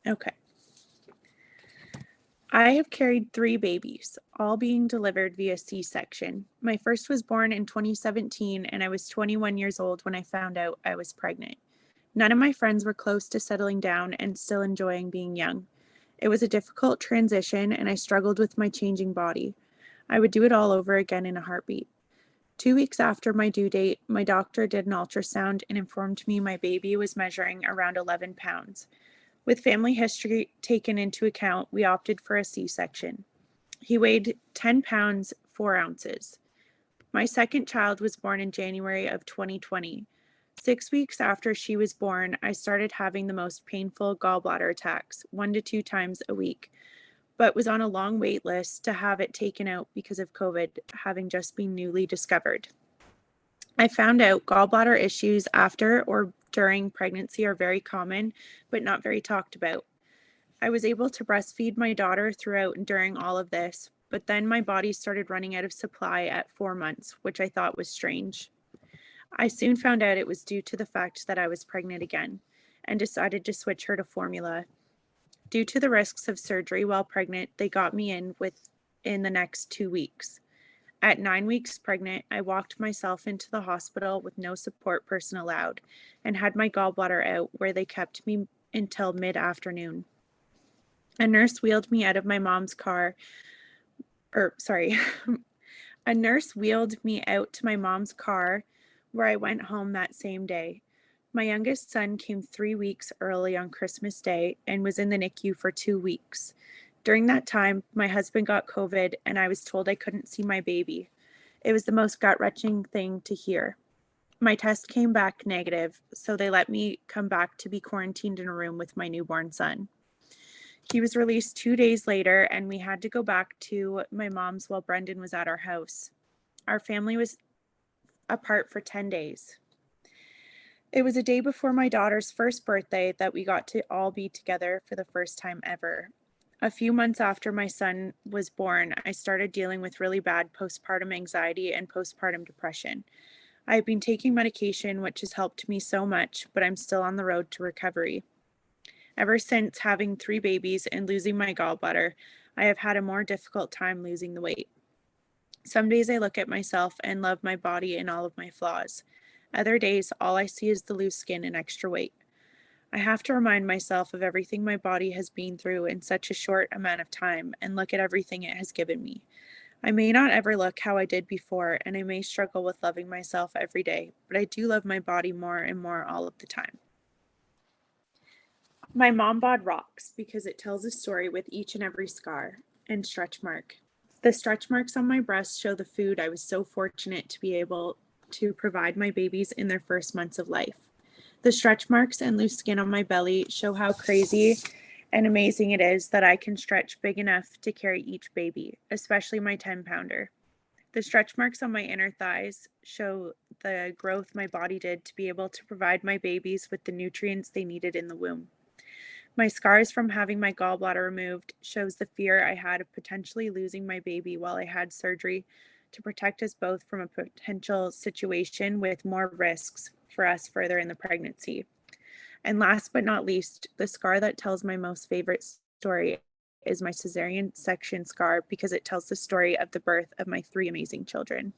Okay. I have carried 3 babies, all being delivered via C-section. My first was born in 2017, and I was 21 years old when I found out I was pregnant. None of my friends were close to settling down and still enjoying being young. It was a difficult transition, and I struggled with my changing body. I would do it all over again in a heartbeat. 2 weeks after my due date, my doctor did an ultrasound and informed me my baby was measuring around 11 pounds. With family history taken into account, we opted for a C-section. He weighed 10 pounds, 4 ounces. My second child was born in January of 2020. 6 weeks after she was born, I started having the most painful gallbladder attacks, 1 to 2 times a week, but was on a long wait list to have it taken out because of COVID, having just been newly discovered. I found out gallbladder issues after or during pregnancy are very common, but not very talked about. I was able to breastfeed my daughter throughout and during all of this, but then my body started running out of supply at 4 months, which I thought was strange. I soon found out it was due to the fact that I was pregnant again and decided to switch her to formula. Due to the risks of surgery while pregnant, they got me in the next 2 weeks. At 9 weeks pregnant, I walked myself into the hospital with no support person allowed and had my gallbladder out, where they kept me until mid-afternoon. A nurse wheeled me out of my mom's car, or sorry, a nurse wheeled me out to my mom's car, where I went home that same day. My youngest son came 3 weeks early on Christmas Day and was in the NICU for 2 weeks. During that time, my husband got COVID and I was told I couldn't see my baby. It was the most gut-wrenching thing to hear. My test came back negative, so they let me come back to be quarantined in a room with my newborn son. He was released 2 days later, and we had to go back to my mom's while Brendan was at our house. Our family was apart for 10 days. It was a day before my daughter's first birthday that we got to all be together for the first time ever. A few months after my son was born, I started dealing with really bad postpartum anxiety and postpartum depression. I have been taking medication, which has helped me so much, but I'm still on the road to recovery. Ever since having 3 babies and losing my gallbladder, I have had a more difficult time losing the weight. Some days I look at myself and love my body and all of my flaws. Other days, all I see is the loose skin and extra weight. I have to remind myself of everything my body has been through in such a short amount of time and look at everything it has given me. I may not ever look how I did before, and I may struggle with loving myself every day, but I do love my body more and more all of the time. My Mom Bod rocks because it tells a story with each and every scar and stretch mark. The stretch marks on my breast show the food I was so fortunate to be able to provide my babies in their first months of life. The stretch marks and loose skin on my belly show how crazy and amazing it is that I can stretch big enough to carry each baby, especially my 10-pounder. The stretch marks on my inner thighs show the growth my body did to be able to provide my babies with the nutrients they needed in the womb. My scars from having my gallbladder removed shows the fear I had of potentially losing my baby while I had surgery to protect us both from a potential situation with more risks for us further in the pregnancy. And last but not least, the scar that tells my most favorite story is my cesarean section scar because it tells the story of the birth of my 3 amazing children.